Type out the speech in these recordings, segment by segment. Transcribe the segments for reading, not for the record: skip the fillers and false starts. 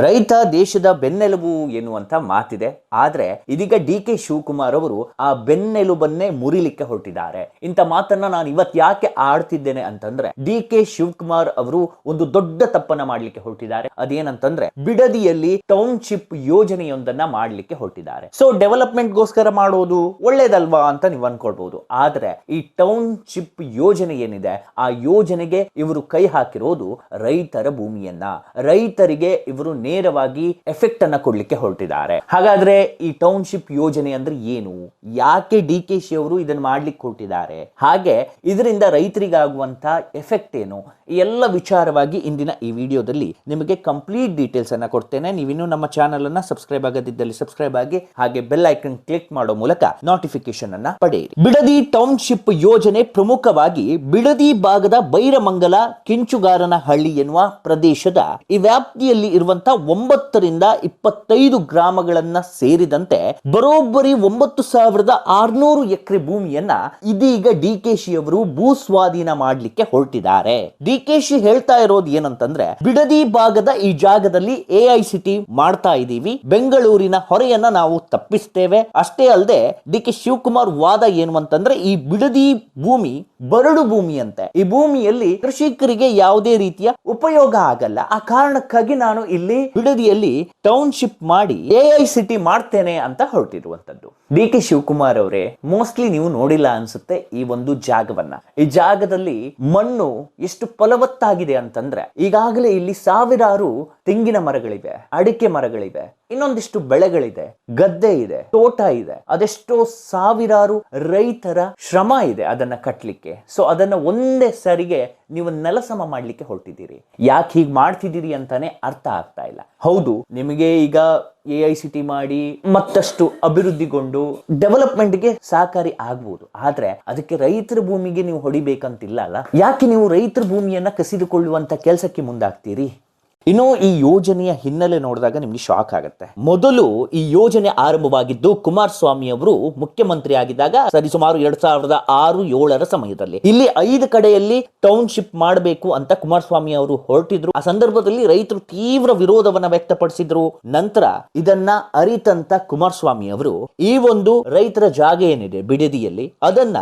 ರೈತ ದೇಶದ ಬೆನ್ನೆಲುಬು ಎನ್ನುವಂತ ಮಾತಿದೆ. ಆದ್ರೆ ಇದೀಗ ಡಿ.ಕೆ. ಶಿವಕುಮಾರ್ ಅವರು ಆ ಬೆನ್ನೆಲುಬನ್ನೇ ಮುರಿಲಿಕ್ಕೆ ಹೊರಟಿದ್ದಾರೆ. ಇಂಥ ಮಾತನ್ನ ನಾನು ಇವತ್ತು ಯಾಕೆ ಆಡ್ತಿದ್ದೇನೆ ಅಂತಂದ್ರೆ, ಡಿ.ಕೆ. ಶಿವಕುಮಾರ್ ಅವರು ಒಂದು ದೊಡ್ಡ ತಪ್ಪನ್ನ ಮಾಡ್ಲಿಕ್ಕೆ ಹೊರಟಿದ್ದಾರೆ. ಅದೇನಂತಂದ್ರೆ ಬಿಡದಿಯಲ್ಲಿ ಟೌನ್ಶಿಪ್ ಯೋಜನೆಯೊಂದನ್ನ ಮಾಡ್ಲಿಕ್ಕೆ ಹೊರಟಿದ್ದಾರೆ. ಸೊ ಡೆವಲಪ್ಮೆಂಟ್ ಗೋಸ್ಕರ ಮಾಡೋದು ಒಳ್ಳೇದಲ್ವಾ ಅಂತ ನೀವು ಅನ್ಕೊಳ್ಬಹುದು. ಆದ್ರೆ ಈ ಟೌನ್ಶಿಪ್ ಯೋಜನೆ ಏನಿದೆ, ಆ ಯೋಜನೆಗೆ ಇವರು ಕೈ ಹಾಕಿರೋದು ರೈತರ ಭೂಮಿಯನ್ನ, ರೈತರಿಗೆ ಇವರು ನೇರವಾಗಿ ಎಫೆಕ್ಟ್ ಅನ್ನ ಕೊಡ್ಲಿಕ್ಕೆ ಹೊರಟಿದ್ದಾರೆ. ಹಾಗಾದ್ರೆ ಈ ಟೌನ್ಶಿಪ್ ಯೋಜನೆ ಅಂದ್ರೆ ಏನು, ಯಾಕೆ ಡಿ.ಕೆ. ಶಿ ಅವರು ಇದನ್ನ ಮಾಡ್ಲಿಕ್ಕೆ ಹೊರಟಿದ್ದಾರೆ, ಹಾಗೆ ಇದರಿಂದ ರೈತರಿಗಾಗುವಂತ ಎಫೆಕ್ಟ್ ಏನು, ಈ ಎಲ್ಲ ವಿಚಾರವಾಗಿ ಇಂದಿನ ಈ ವಿಡಿಯೋದಲ್ಲಿ ನಿಮಗೆ ಕಂಪ್ಲೀಟ್ ಡೀಟೇಲ್ಸ್ ಅನ್ನ ಕೊಡ್ತೇನೆ. ನೀವಿನ್ನೂ ನಮ್ಮ ಚಾನೆಲ್ ಅನ್ನ ಸಬ್ಸ್ಕ್ರೈಬ್ ಆಗದಿದ್ದಲ್ಲಿ ಸಬ್ಸ್ಕ್ರೈಬ್ ಆಗಿ, ಹಾಗೆ ಬೆಲ್ ಐಕನ್ ಕ್ಲಿಕ್ ಮಾಡೋ ಮೂಲಕ ನೋಟಿಫಿಕೇಶನ್ ಅನ್ನ ಪಡೆಯಿರಿ. ಬಿಡದಿ ಟೌನ್ಶಿಪ್ ಯೋಜನೆ ಪ್ರಮುಖವಾಗಿ ಬಿಡದಿ ಭಾಗದ ಬೈರಮಂಗಲ ಕೆಂಚುಗಾರನಹಳ್ಳಿ ಎನ್ನುವ ಪ್ರದೇಶದ ಈ ವ್ಯಾಪ್ತಿಯಲ್ಲಿ ಇರುವಂತಹ 9 ರಿಂದ 25 ಗ್ರಾಮಗಳನ್ನ ಸೇರಿದಂತೆ ಬರೋಬ್ಬರಿ 9600 ಎಕರೆ ಭೂಮಿಯನ್ನ ಇದೀಗ ಡಿ.ಕೆ. ಶಿ ಅವರು ಭೂ ಸ್ವಾಧೀನ ಮಾಡಲಿಕ್ಕೆ ಹೊರಟಿದ್ದಾರೆ. ಡಿ.ಕೆ. ಶಿ ಹೇಳ್ತಾ ಇರೋದು ಏನಂತಂದ್ರೆ, ಬಿಡದಿ ಭಾಗದ ಈ ಜಾಗದಲ್ಲಿ ಎಐಸಿಟಿ ಮಾಡ್ತಾ ಇದೀವಿ, ಬೆಂಗಳೂರಿನ ಹೊರೆಯನ್ನ ನಾವು ತಪ್ಪಿಸ್ತೇವೆ. ಅಷ್ಟೇ ಅಲ್ಲದೆ ಡಿ.ಕೆ. ಶಿವಕುಮಾರ್ ವಾದ ಏನು ಅಂತಂದ್ರೆ, ಈ ಬಿಡದಿ ಭೂಮಿ ಬರಡು ಭೂಮಿ ಅಂತೆ, ಈ ಭೂಮಿಯಲ್ಲಿ ಕೃಷಿಕರಿಗೆ ಯಾವುದೇ ರೀತಿಯ ಉಪಯೋಗ ಆಗಲ್ಲ. ಆ ಕಾರಣಕ್ಕಾಗಿ ನಾನು ಇಲ್ಲಿ ಬಿಡದಿಯಲ್ಲಿ ಟೌನ್ಶಿಪ್ ಮಾಡಿ ಎಐಸಿಟಿ ಮಾಡ್ತೇನೆ ಅಂತ ಹೊರಟಿರುವಂತದ್ದು. ಡಿ.ಕೆ. ಶಿವಕುಮಾರ್ ಅವರೇ, ಮೋಸ್ಟ್ಲಿ ನೀವು ನೋಡಿಲ್ಲ ಅನ್ಸುತ್ತೆ ಈ ಒಂದು ಜಾಗವನ್ನ. ಈ ಜಾಗದಲ್ಲಿ ಮಣ್ಣು ಎಷ್ಟು ಫಲವತ್ತಾಗಿದೆ ಅಂತಂದ್ರೆ, ಈಗಾಗಲೇ ಇಲ್ಲಿ ಸಾವಿರಾರು ತೆಂಗಿನ ಮರಗಳಿವೆ, ಅಡಿಕೆ ಮರಗಳಿವೆ, ಇನ್ನೊಂದಿಷ್ಟು ಬೆಳೆಗಳಿದೆ, ಗದ್ದೆ ಇದೆ, ತೋಟ ಇದೆ, ಅದೆಷ್ಟೋ ಸಾವಿರಾರು ರೈತರ ಶ್ರಮ ಇದೆ ಅದನ್ನ ಕಟ್ಟಲಿಕ್ಕೆ. ಸೊ ಅದನ್ನ ಒಂದೇ ಸರಿಗೆ ನೀವು ನೆಲಸಮ ಮಾಡ್ಲಿಕ್ಕೆ ಹೊರಟಿದ್ದೀರಿ. ಯಾಕೆ ಹೀಗೆ ಮಾಡ್ತಿದ್ದೀರಿ ಅಂತಾನೆ ಅರ್ಥ ಆಗ್ತಾ ಇಲ್ಲ. ಹೌದು, ನಿಮಗೆ ಈಗ ಎಐಸಿಟಿ ಮಾಡಿ ಮತ್ತಷ್ಟು ಅಭಿವೃದ್ಧಿಗೊಂಡು ಡೆವಲಪ್ಮೆಂಟ್ಗೆ ಸಹಕಾರಿ ಆಗ್ಬಹುದು. ಆದ್ರೆ ಅದಕ್ಕೆ ರೈತರ ಭೂಮಿಗೆ ನೀವು ಹೊಡಿಬೇಕಂತಿಲ್ಲ ಅಲ್ಲ. ಯಾಕೆ ನೀವು ರೈತರ ಭೂಮಿಯನ್ನ ಕಸಿದುಕೊಳ್ಳುವಂತ ಕೆಲಸಕ್ಕೆ ಮುಂದಾಗ್ತೀರಿ? ಇನ್ನು ಈ ಯೋಜನೆಯ ಹಿನ್ನೆಲೆ ನೋಡಿದಾಗ ನಿಮ್ಗೆ ಶಾಕ್ ಆಗುತ್ತೆ. ಮೊದಲು ಈ ಯೋಜನೆ ಆರಂಭವಾಗಿದ್ದು ಕುಮಾರಸ್ವಾಮಿ ಅವರು ಮುಖ್ಯಮಂತ್ರಿ ಆಗಿದ್ದಾಗ ಸರಿಸುಮಾರು 2006-07 ಸಮಯದಲ್ಲಿ ಇಲ್ಲಿ 5 ಕಡೆಯಲ್ಲಿ ಟೌನ್ಶಿಪ್ ಮಾಡಬೇಕು ಅಂತ ಕುಮಾರಸ್ವಾಮಿ ಅವರು ಹೊರಟಿದ್ರು. ಆ ಸಂದರ್ಭದಲ್ಲಿ ರೈತರು ತೀವ್ರ ವಿರೋಧವನ್ನ ವ್ಯಕ್ತಪಡಿಸಿದ್ರು. ನಂತರ ಇದನ್ನ ಅರಿತಂತ ಕುಮಾರಸ್ವಾಮಿ ಅವರು ಈ ಒಂದು ರೈತರ ಜಾಗ ಏನಿದೆ ಬಿಡದಿಯಲ್ಲಿ ಅದನ್ನ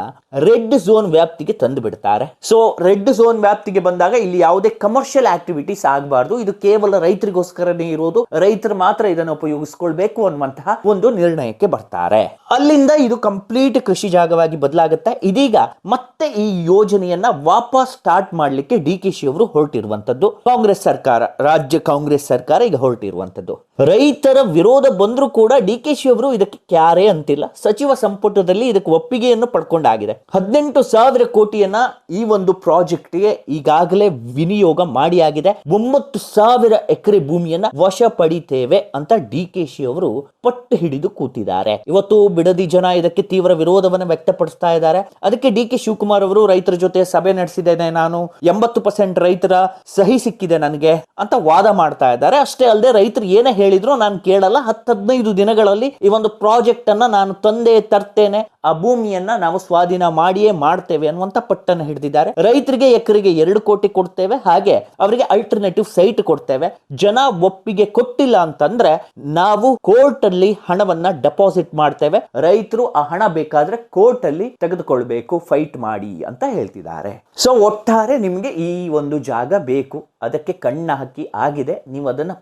ರೆಡ್ ಝೋನ್ ವ್ಯಾಪ್ತಿಗೆ ತಂದು ಬಿಡ್ತಾರೆ. ಸೊ ರೆಡ್ ಝೋನ್ ವ್ಯಾಪ್ತಿಗೆ ಬಂದಾಗ ಇಲ್ಲಿ ಯಾವುದೇ ಕಮರ್ಷಿಯಲ್ ಆಕ್ಟಿವಿಟೀಸ್ ಆಗಬಾರ್ದು, ಇದು ಕೇವಲ ರೈತರಿಗೋಸ್ಕರನೇ ಇರೋದು, ರೈತರು ಮಾತ್ರ ಇದನ್ನು ಉಪಯೋಗಿಸಿಕೊಳ್ಬೇಕು ಅನ್ನುವಂತಹ ಒಂದು ನಿರ್ಣಯಕ್ಕೆ ಬರ್ತಾರೆ. ಅಲ್ಲಿಂದ ಇದು ಕಂಪ್ಲೀಟ್ ಕೃಷಿ ಜಾಗವಾಗಿ ಬದಲಾಗುತ್ತೆ. ಇದೀಗ ಮತ್ತೆ ಈ ಯೋಜನೆಯನ್ನ ವಾಪಸ್ ಸ್ಟಾರ್ಟ್ ಮಾಡ್ಲಿಕ್ಕೆ ಡಿ.ಕೆ. ಶಿ ಅವರು ಹೊರಟಿರುವಂತದ್ದು. ಕಾಂಗ್ರೆಸ್ ಸರ್ಕಾರ, ರಾಜ್ಯ ಕಾಂಗ್ರೆಸ್ ಸರ್ಕಾರ ಈಗ ಹೊರಟಿರುವಂತದ್ದು. ರೈತರ ವಿರೋಧ ಬಂದ್ರೂ ಕೂಡ ಡಿ.ಕೆ. ಶಿ ಅವರು ಇದಕ್ಕೆ ಕ್ಯಾರೆ ಅಂತಿಲ್ಲ. ಸಚಿವ ಸಂಪುಟದಲ್ಲಿ ಇದಕ್ಕೆ ಒಪ್ಪಿಗೆಯನ್ನು ಪಡ್ಕೊಂಡಾಗಿದೆ. 18,000 ಕೋಟಿಯನ್ನ ಈ ಒಂದು ಪ್ರಾಜೆಕ್ಟ್ಗೆ ಈಗಾಗಲೇ ವಿನಿಯೋಗ ಮಾಡಿ ಆಗಿದೆ. 9,000 ಎಕರೆ ಭೂಮಿಯನ್ನ ವಶ ಪಡಿತೇವೆ ಅಂತ ಡಿ.ಕೆ. ಶಿ ಅವರು ಪಟ್ಟು ಹಿಡಿದು ಕೂತಿದ್ದಾರೆ. ಇವತ್ತು ಬಿಡದಿ ಜನ ಇದಕ್ಕೆ ತೀವ್ರ ವಿರೋಧವನ್ನು ವ್ಯಕ್ತಪಡಿಸ್ತಾ ಇದ್ದಾರೆ. ಅದಕ್ಕೆ ಡಿ.ಕೆ. ಶಿವಕುಮಾರ್ ಅವರು ರೈತರ ಜೊತೆ ಸಭೆ ನಡೆಸಿದ್ದೇನೆ, ನಾನು 80% ರೈತರ ಸಹಿ ಸಿಕ್ಕಿದೆ ನನಗೆ ಅಂತ ವಾದ ಮಾಡ್ತಾ ಇದ್ದಾರೆ. ಅಷ್ಟೇ ಅಲ್ಲದೆ ರೈತರು ಏನೇ ಹೇಳಿದ್ರು ನಾನು ಕೇಳಲ್ಲ, 10-15 ದಿನಗಳಲ್ಲಿ ಈ ಒಂದು ಪ್ರಾಜೆಕ್ಟ್ ಅನ್ನ ನಾನು ತಂದೆ ತರ್ತೇನೆ, ಆ ಭೂಮಿಯನ್ನ ನಾವು ಸ್ವಾಧೀನ ಮಾಡಿಯೇ ಮಾಡ್ತೇವೆ ಅನ್ನುವಂತ ಪಟ್ಟನ್ನು ಹಿಡಿದಿದ್ದಾರೆ. ರೈತರಿಗೆ ಎಕರೆಗೆ 2 ಕೋಟಿ ಕೊಡ್ತೇವೆ, ಹಾಗೆ ಅವರಿಗೆ ಅಲ್ಟರ್ನೇಟಿವ್ ಸೈಟ್ ಕೊಡ್ತೇವೆ. ಜನ ಒಪ್ಪಿಗೆ ಕೊಟ್ಟಿಲ್ಲ ಅಂತಂದ್ರೆ ನಾವು ಕೋರ್ಟ್ ಅಲ್ಲಿ ಹಣವನ್ನ ಡೆಪಾಸಿಟ್ ಮಾಡ್ತೇವೆ, ರೈತರು ಆ ಹಣ ಬೇಕಾದ್ರೆ ಕೋರ್ಟ್ ಅಲ್ಲಿ ತೆಗೆದುಕೊಳ್ಬೇಕು, ಫೈಟ್ ಮಾಡಿ ಅಂತ ಹೇಳ್ತಿದ್ದಾರೆ. ಸೊ ಒಟ್ಟಾರೆ ನಿಮ್ಗೆ ಈ ಒಂದು ಜಾಗ ಬೇಕು, ಅದಕ್ಕೆ ಕಣ್ಣ ಹಾಕಿ ಆಗಿದೆ, ನೀವು ಅದನ್ನ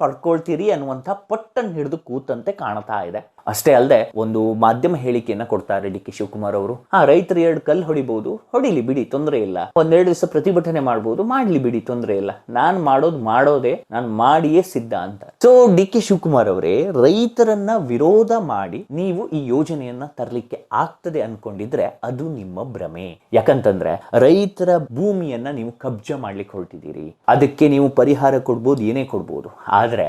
ಪಡ್ಕೊಳ್ತೀರಿ ಅನ್ನುವಂತ ಪಟ್ಟನ್ನು ಹಿಡಿದು ಕೂತಂತೆ ಕಾಣ್ತಾ ಇದೆ. ಅಷ್ಟೇ ಅಲ್ಲದೆ ಒಂದು ಮಾಧ್ಯಮ ಹೇಳಿಕೆಯನ್ನ ಕೊಡ್ತಾರೆ ಡಿ.ಕೆ. ಶಿವಕುಮಾರ್ ಅವರು. ರೈತರು 2 ಕಲ್ಲು ಹೊಡಿಬಹುದು, ಹೊಡಿಲಿ ಬಿಡಿ, ತೊಂದರೆ ಇಲ್ಲ. 1-2 ದಿವಸ ಪ್ರತಿಭಟನೆ ಮಾಡಬಹುದು, ಮಾಡ್ಲಿ ಬಿಡಿ, ತೊಂದರೆ ಇಲ್ಲ. ನಾನು ಮಾಡೋದೇ ನಾನು ಮಾಡಿಯೇ ಸಿದ್ಧ ಅಂತ. ಸೊ ಡಿ.ಕೆ. ಶಿವಕುಮಾರ್ ಅವರೇ, ರೈತರನ್ನ ವಿರೋಧ ಮಾಡಿ ನೀವು ಈ ಯೋಜನೆಯನ್ನ ತರಲಿಕ್ಕೆ ಆಗ್ತದೆ ಅನ್ಕೊಂಡಿದ್ರೆ ಅದು ನಿಮ್ಮ ಭ್ರಮೆ. ಯಾಕಂತಂದ್ರೆ ರೈತರ ಭೂಮಿಯನ್ನ ನೀವು ಕಬ್ಜಾ ಮಾಡ್ಲಿಕ್ಕೆ ಹೊರಟಿದ್ದೀರಿ. ಅದಕ್ಕೆ ನೀವು ಪರಿಹಾರ ಕೊಡ್ಬೋದು, ಏನೇ ಕೊಡ್ಬೋದು, ಆದ್ರೆ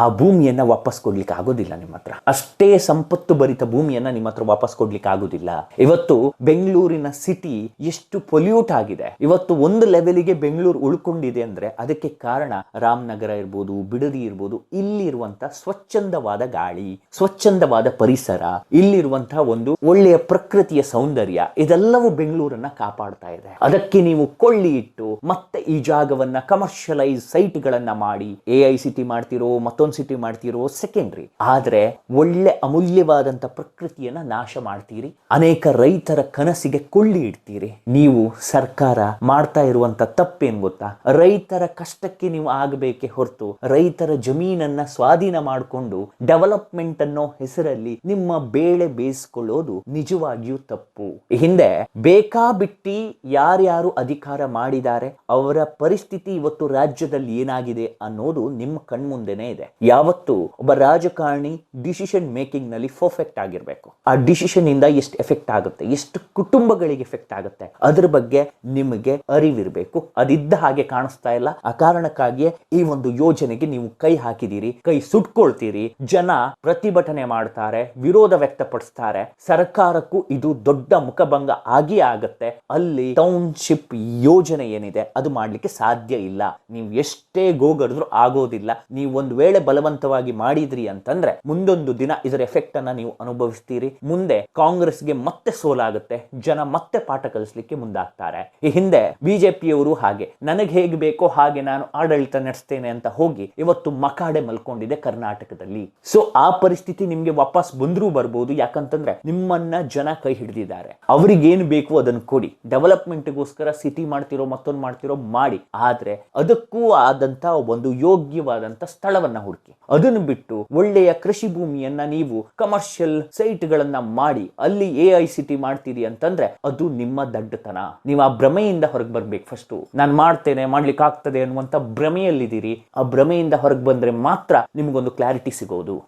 ಆ ಭೂಮಿಯನ್ನ ವಾಪಸ್ ಕೊಡ್ಲಿಕ್ಕೆ ಆಗೋದಿಲ್ಲ ನಿಮ್ಮ ಹತ್ರ. ಅಷ್ಟೇ ಸಂಪತ್ತು ಭರಿತ ಭೂಮಿಯನ್ನ ನಿಮ್ಮ ಹತ್ರ ವಾಪಸ್ ಕೊಡ್ಲಿಕ್ಕೆ ಆಗೋದಿಲ್ಲ. ಇವತ್ತು ಬೆಂಗಳೂರಿನ ಸಿಟಿ ಎಷ್ಟು ಪೊಲ್ಯೂಟ್ ಆಗಿದೆ. ಇವತ್ತು ಒಂದು ಲೆವೆಲ್ಗೆ ಬೆಂಗಳೂರು ಉಳ್ಕೊಂಡಿದೆ ಅಂದ್ರೆ ಅದಕ್ಕೆ ಕಾರಣ ರಾಮನಗರ ಇರ್ಬೋದು, ಬಿಡದಿ ಇರ್ಬೋದು, ಇಲ್ಲಿರುವಂತಹ ಸ್ವಚ್ಛಂದವಾದ ಗಾಳಿ, ಸ್ವಚ್ಛಂದವಾದ ಪರಿಸರ, ಇಲ್ಲಿರುವಂತಹ ಒಂದು ಒಳ್ಳೆಯ ಪ್ರಕೃತಿಯ ಸೌಂದರ್ಯ, ಇದೆಲ್ಲವೂ ಬೆಂಗಳೂರನ್ನ ಕಾಪಾಡ್ತಾ ಇದೆ. ಅದಕ್ಕೆ ನೀವು ಕೊಳ್ಳಿ ಇಟ್ಟು ಮತ್ತೆ ಈ ಜಾಗವನ್ನ ಕಮರ್ಷಿಯಲೈಸ್ ಸೈಟ್ ಗಳನ್ನ ಮಾಡಿ AICT ಮಾಡ್ತಿರೋ ಮತ್ತೊಂದು ಸಿಟಿ ಮಾಡ್ತಿರೋ ಸೆಕೆಂಡ್ರಿ, ಆದ್ರೆ ಒಳ್ಳೆ ಅಮೂಲ್ಯವಾದಂತ ಪ್ರಕೃತಿಯನ್ನ ನಾಶ ಮಾಡ್ತೀರಿ. ಅನೇಕ ರೈತರ ಕನಸಿಗೆ ಕೊಳ್ಳಿ ಇಡ್ತೀರಿ. ನೀವು ಸರ್ಕಾರ ಮಾಡ್ತಾ ಇರುವಂತ ತಪ್ಪೇನ್ ಗೊತ್ತಾ? ರೈತರ ಕಷ್ಟಕ್ಕೆ ನೀವು ಆಗಬೇಕೆ ಹೊರತು ರೈತರ ಜಮೀನನ್ನ ಸ್ವಾಧೀನ ಮಾಡಿಕೊಂಡು ಡೆವಲಪ್ಮೆಂಟ್ ಅನ್ನೋ ಹೆಸರಲ್ಲಿ ನಿಮ್ಮ ಬೇಳೆ ಬೇಯಿಸ್ಕೊಳ್ಳೋದು ನಿಜವಾಗಿಯೂ ತಪ್ಪು. ಹಿಂದೆ ಬೇಕಾಬಿಟ್ಟಿ ಯಾರ್ಯಾರು ಅಧಿಕಾರ ಮಾಡಿದ್ದಾರೆ ಅವರ ಪರಿಸ್ಥಿತಿ ಇವತ್ತು ರಾಜ್ಯದಲ್ಲಿ ಏನಾಗಿದೆ ಅನ್ನೋದು ನಿಮ್ಮ ಕಣ್ಮುಂದೆನೇ ಇದೆ. ಯಾವತ್ತು ಒಬ್ಬ ರಾಜಕಾರಣಿ ಡಿಸಿಷನ್ ಮೇಕಿಂಗ್ ನಲ್ಲಿ ಪರ್ಫೆಕ್ಟ್ ಆಗಿರ್ಬೇಕು. ಆ ಡಿಸಿಷನ್ ಇಂದ ಎಷ್ಟು ಎಫೆಕ್ಟ್ ಆಗುತ್ತೆ, ಎಷ್ಟು ಕುಟುಂಬಗಳಿಗೆ ಎಫೆಕ್ಟ್ ಆಗುತ್ತೆ, ಅದ್ರ ಬಗ್ಗೆ ನಿಮಗೆ ಅರಿವಿರ್ಬೇಕು. ಅದಿದ್ದ ಹಾಗೆ ಕಾಣಿಸ್ತಾ ಇಲ್ಲ. ಆ ಕಾರಣಕ್ಕಾಗಿಯೇ ಈ ಒಂದು ಯೋಜನೆಗೆ ನೀವು ಕೈ ಹಾಕಿದ್ದೀರಿ, ಕೈ ಸುಟ್ಕೊಳ್ತೀರಿ. ಜನ ಪ್ರತಿಭಟನೆ ಮಾಡ್ತಾರೆ, ವಿರೋಧ ವ್ಯಕ್ತಪಡಿಸ್ತಾರೆ. ಸರ್ಕಾರಕ್ಕೂ ಇದು ದೊಡ್ಡ ಮುಖಭಂಗ ಆಗಿಯೇ ಆಗತ್ತೆ. ಅಲ್ಲಿ ಟೌನ್ಶಿಪ್ ಯೋಜನೆ ಏನಿದೆ ಅದು ಮಾಡ್ಲಿಕ್ಕೆ ಸಾಧ್ಯ ಇಲ್ಲ. ನೀವು ಎಷ್ಟೇ ಗೋಗಡಿದ್ರು ಆಗೋದಿಲ್ಲ. ನೀವು ಒಂದು ವೇಳೆ ಬಲವಂತವಾಗಿ ಮಾಡಿದ್ರಿ ಅಂತಂದ್ರೆ ಮುಂದೊಂದು ದಿನ ಇದರ ಎಫೆಕ್ಟ್ ಅನ್ನ ನೀವು ಅನುಭವಿಸ್ತೀರಿ. ಮುಂದೆ ಕಾಂಗ್ರೆಸ್ಗೆ ಮತ್ತೆ ಸೋಲಾಗುತ್ತೆ. ಜನ ಮತ್ತೆ ಪಾಠ ಕಲಿಸ್ಲಿಕ್ಕೆ ಮುಂದಾಗ್ತಾರೆ. ಈ ಹಿಂದೆ ಬಿಜೆಪಿಯವರು ಹಾಗೆ ನನಗೆ ಹೇಗೆ ಬೇಕೋ ಹಾಗೆ ನಾನು ಆಡಳಿತ ನಡೆಸ್ತೇನೆ ಅಂತ ಹೋಗಿ ಇವತ್ತು ಮಕಾಡೆ ಮಲ್ಕೊಂಡಿದೆ ಕರ್ನಾಟಕದಲ್ಲಿ. ಸೊ ಆ ಪರಿಸ್ಥಿತಿ ನಿಮ್ಗೆ ವಾಪಸ್ ಬಂದ್ರೂ ಬರ್ಬೋದು. ಯಾಕಂತಂದ್ರೆ ನಿಮ್ಮನ್ನ ಜನ ಕೈ ಹಿಡಿದಿದ್ದಾರೆ. ಅವ್ರಿಗೇನು ಬೇಕು ಅದನ್ನು ಕೊಡಿ. ಡೆವಲಪ್ಮೆಂಟ್ಗೋಸ್ಕರ ಸಿಟಿ ಮಾಡ್ತಿರೋ ಮತ್ತೊಂದು ಮಾಡ್ತಿರೋ ಮಾಡಿ, ಆದ್ರೆ ಅದಕ್ಕೂ ಆದಂತ ಒಂದು ಯೋಗ್ಯವಾದಂತ ಸ್ಥಳವನ್ನ ಹುಡುಕಿ. ಅದನ್ನು ಬಿಟ್ಟು ಒಳ್ಳೆಯ ಕೃಷಿ ಭೂಮಿಯನ್ನ ನೀವು ಕಮರ್ಷಿಯಲ್ ಸೈಟ್ ಗಳನ್ನ ಮಾಡಿ ಅಲ್ಲಿ AICT ಮಾಡ್ತೀರಿ ಅಂತಂದ್ರೆ ಅದು ನಿಮ್ಮ ದಡ್ಡತನ. ನೀವು ಆ ಭ್ರಮೆಯಿಂದ ಹೊರಗೆ ಬರ್ಬೇಕು. ಫಸ್ಟ್ ನಾನು ಮಾಡ್ತೇನೆ, ಮಾಡ್ಲಿಕ್ಕೆ ಆಗ್ತದೆ ಅನ್ನುವಂತ ಭ್ರಮೆಯಲ್ಲಿದ್ದೀರಿ. ಆ ಭ್ರಮೆಯಿಂದ ಹೊರಗೆ ಬಂದ್ರೆ ಮಾತ್ರ ನಿಮ್ಗೊಂದು ಕ್ಲಾರಿಟಿ ಸಿಗೋದು.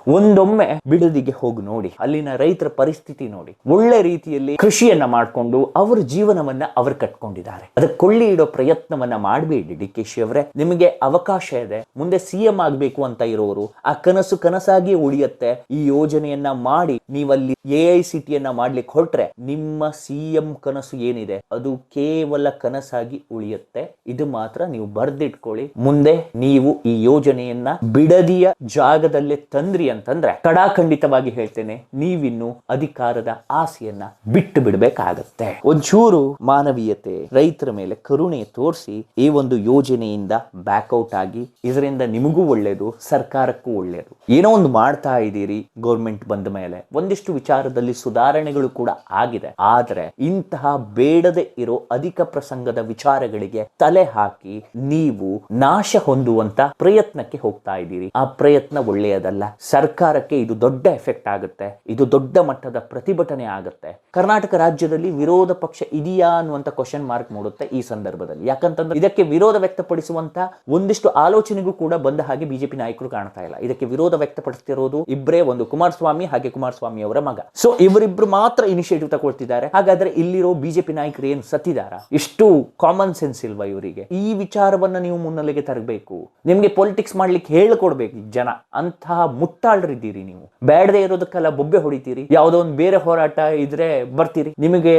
ಒಂದೊಮ್ಮೆ ಬಿಡದಿಗೆ ಹೋಗಿ ನೋಡಿ, ಅಲ್ಲಿನ ರೈತರ ಪರಿಸ್ಥಿತಿ ನೋಡಿ. ಒಳ್ಳೆ ರೀತಿಯಲ್ಲಿ ಕೃಷಿಯನ್ನ ಮಾಡಿಕೊಂಡು ಅವರ ಜೀವನವನ್ನ ಅವರು ಕಟ್ಕೊಂಡಿದ್ದಾರೆ. ಅದಕ್ಕೆ ಕೊಳ್ಳಿ ಇಡೋ ಪ್ರಯತ್ನವನ್ನ ಮಾಡಬೇಡಿ. DK ಶಿ ಅವರೇ, ನಿಮಗೆ ಅವಕಾಶ ಇದೆ. ಮುಂದೆ CM ಆಗ್ಬೇಕು ಅಂತ ಇರೋರು ಆ ಕನಸು ಕನಸಾಗಿ ಉಳಿಯುತ್ತೆ. ಈ ಯೋಜನೆಯನ್ನ ಮಾಡಿ ನೀವಲ್ಲಿ AICT ಯನ್ನ ಮಾಡ್ಲಿಕ್ಕೆ ಹೊರಟ್ರೆ ನಿಮ್ಮ CM ಕನಸು ಏನಿದೆ ಅದು ಕೇವಲ ಕನಸಾಗಿ ಉಳಿಯುತ್ತೆ. ಇದು ಮಾತ್ರ ನೀವು ಬರ್ದಿಟ್ಕೊಳ್ಳಿ. ಮುಂದೆ ನೀವು ಈ ಯೋಜನೆಯನ್ನ ಬಿಡದಿಯ ಜಾಗದಲ್ಲೇ ತಂದ್ರಿ ಅಂತಂದ್ರೆ ಕಡಾಖಂಡಿತವಾಗಿ ಹೇಳ್ತೇನೆ, ನೀವಿನ್ನು ಅಧಿಕಾರದ ಆಸೆಯನ್ನ ಬಿಟ್ಟು ಬಿಡಬೇಕಾಗತ್ತೆ. ಒಂಚೂರು ಮಾನವೀಯತೆ, ರೈತರ ಮೇಲೆ ಕರುಣೆ ತೋರಿಸಿ ಈ ಒಂದು ಯೋಜನೆಯಿಂದ ಬ್ಯಾಕ್ಔಟ್ ಆಗಿ. ಇದರಿಂದ ನಿಮಗೂ ಒಳ್ಳೇದು, ಸರ್ಕಾರಕ್ಕೂ ಒಳ್ಳೇದು. ಏನೋ ಒಂದು ಮಾಡ್ತಾ ಇದ್ದೀರಿ. ಗೌರ್ಮೆಂಟ್ ಬಂದ ಮೇಲೆ ಒಂದಿಷ್ಟು ವಿಚಾರದಲ್ಲಿ ಸುಧಾರಣೆಗಳು ಕೂಡ ಆಗಿದೆ. ಆದ್ರೆ ಇಂತಹ ಬೇಡದೆ ಇರೋ ಅಧಿಕ ಪ್ರಸಂಗದ ವಿಚಾರಗಳಿಗೆ ತಲೆ ಹಾಕಿ ನೀವು ನಾಶ ಹೊಂದುವಂತ ಪ್ರಯತ್ನಕ್ಕೆ ಹೋಗ್ತಾ ಇದ್ದೀರಿ. ಆ ಪ್ರಯತ್ನ ಒಳ್ಳೆಯದಲ್ಲ. ಸರ್ಕಾರಕ್ಕೆ ಇದು ದೊಡ್ಡ ಎಫೆಕ್ಟ್ ಆಗುತ್ತೆ. ಇದು ದೊಡ್ಡ ಮಟ್ಟದ ಪ್ರತಿಭಟನೆ ಆಗುತ್ತೆ. ಕರ್ನಾಟಕ ರಾಜ್ಯದಲ್ಲಿ ವಿರೋಧ ಪಕ್ಷ ಇದೆಯಾ ಅನ್ನುವಂತ ಕ್ವಶನ್ ಮಾರ್ಕ್ ಮೂಡುತ್ತೆ ಈ ಸಂದರ್ಭದಲ್ಲಿ. ಯಾಕಂತಂದ್ರೆ ಇದಕ್ಕೆ ವಿರೋಧ ವ್ಯಕ್ತಪಡಿಸುವಂತ ಒಂದಿಷ್ಟು ಆಲೋಚನೆಗೂ ಕೂಡ ಬಂದ ಹಾಗೆ ಬಿಜೆಪಿ ನಾಯಕರು ಕಾಣ್ತಾ ಇಲ್ಲ. ಇದಕ್ಕೆ ವಿರೋಧ ವ್ಯಕ್ತಪಡಿಸ್ತಿರೋದು ಇಬ್ಬರೇ, ಒಂದು ಕುಮಾರಸ್ವಾಮಿ ಹಾಗೆ ಕುಮಾರಸ್ವಾಮಿ ಅವರ ಮಗ. ಸೊ ಇವರಿಬ್ರು ಮಾತ್ರ ಇನಿಷಿಯೇಟಿವ್ ತಗೊಳ್ತಿದ್ದಾರೆ. ಹಾಗಾದ್ರೆ ಇಲ್ಲಿರೋ ಬಿಜೆಪಿ ನಾಯಕರು ಏನು ಸತ್ತಿದಾರ? ಇಷ್ಟು ಕಾಮನ್ ಸೆನ್ಸ್ ಇಲ್ವಾ ಇವರಿಗೆ? ಈ ವಿಚಾರವನ್ನ ನೀವು ಮುನ್ನೆಲೆಗೆ ತರಬೇಕು. ನಿಮ್ಗೆ ಪೊಲಿಟಿಕ್ಸ್ ಮಾಡ್ಲಿಕ್ಕೆ ಹೇಳ್ಕೊಡ್ಬೇಕು ಜನ. ಅಂತಹ ಮುಟ್ಟಾಳ್ರಿದ್ದೀರಿ ನೀವು. ಬೇಡದೆ ಇರೋದಕ್ಕೆಲ್ಲ ಬೊಬ್ಬೆ ಹೊಡಿತೀರಿ. ಯಾವುದೋ ಒಂದು ಬೇರೆ ಹೋರಾಟ ಇದ್ರೆ ಬರ್ತೀರಿ. ನಿಮಗೆ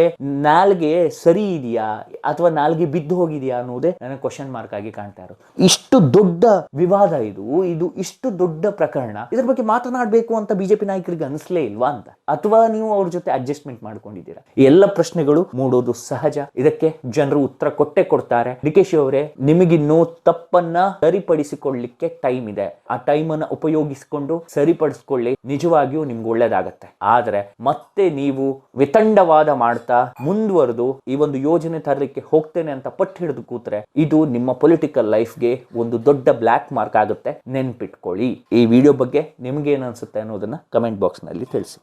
ನಾಲ್ಗೆ ಸರಿ ಇದೆಯಾ ಅಥವಾ ನಾಲ್ಗೆ ಬಿದ್ದು ಹೋಗಿದೆಯಾ ಅನ್ನೋದೇ ನನಗೆ ಕ್ವಶನ್ ಮಾರ್ಕ್ ಆಗಿ ಕಾಣ್ತಾ ಇರೋದು. ಇಷ್ಟು ದೊಡ್ಡ ವಿವಾದ ಇದು ಇಷ್ಟು ದೊಡ್ಡ ಪ್ರಕರಣ. ಇದ್ರ ಬಗ್ಗೆ ಮಾತನಾಡಬೇಕು ಅಂತ ಬಿಜೆಪಿ ನಾಯಕರಿಗೆ ಅನಿಸ್ಲೇ ಇಲ್ವಾ ಅಂತ? ಅಥವಾ ನೀವು ಅವ್ರ ಜೊತೆ ಅಡ್ಜಸ್ಟ್ಮೆಂಟ್ ಮಾಡ್ಕೊಂಡಿದ್ದೀರಾ? ಎಲ್ಲ ಪ್ರಶ್ನೆಗಳು ಮೂಡೋದು ಸಹಜ. ಇದಕ್ಕೆ ಜನರು ಉತ್ತರ ಕೊಟ್ಟೆ ಕೊಡ್ತಾರೆ. DK ಶಿ ಅವರೇ, ನಿಮಗಿನ್ನೂ ತಪ್ಪನ್ನ ಸರಿಪಡಿಸಿಕೊಳ್ಳಿಕ್ಕೆ ಟೈಮ್ ಇದೆ. ಆ ಟೈಮ್ ಅನ್ನ ಉಪಯೋಗಿಸಿಕೊಂಡು ಸರಿಪಡಿಸ್ಕೊಳ್ಳಿ. ನಿಜವಾಗಿಯೂ ನಿಮ್ಗೆ ಒಳ್ಳೇದಾಗತ್ತೆ. ಆದ್ರೆ ಮತ್ತೆ ನೀವು ವಿತಂಡವಾದ ಮಾಡ್ತಾ ಮುಂದುವರೆದು ಈ ಒಂದು ಯೋಜನೆ ತರಲಿಕ್ಕೆ ಹೋಗ್ತೇನೆ ಅಂತ ಪಟ್ಟು ಹಿಡಿದು ಕೂತ್ರೆ ಇದು ನಿಮ್ಮ ಪೊಲಿಟಿಕಲ್ ಲೈಫ್ಗೆ ಒಂದು ದೊಡ್ಡ ಬ್ಲ್ಯಾಕ್ ಮಾರ್ಕ್ ಆಗುತ್ತೆ. ನೆನ್ಪಿಟ್ಕೊಳ್ಳಿ. ಈ ವಿಡಿಯೋ ಬಗ್ಗೆ ನಿಮ್ಗೆ ಏನ್ ಅನ್ಸುತ್ತೆ ಅನ್ನೋದನ್ನ ಕಮೆಂಟ್ ಬಾಕ್ಸ್ ನಲ್ಲಿ ತಿಳಿಸಿ.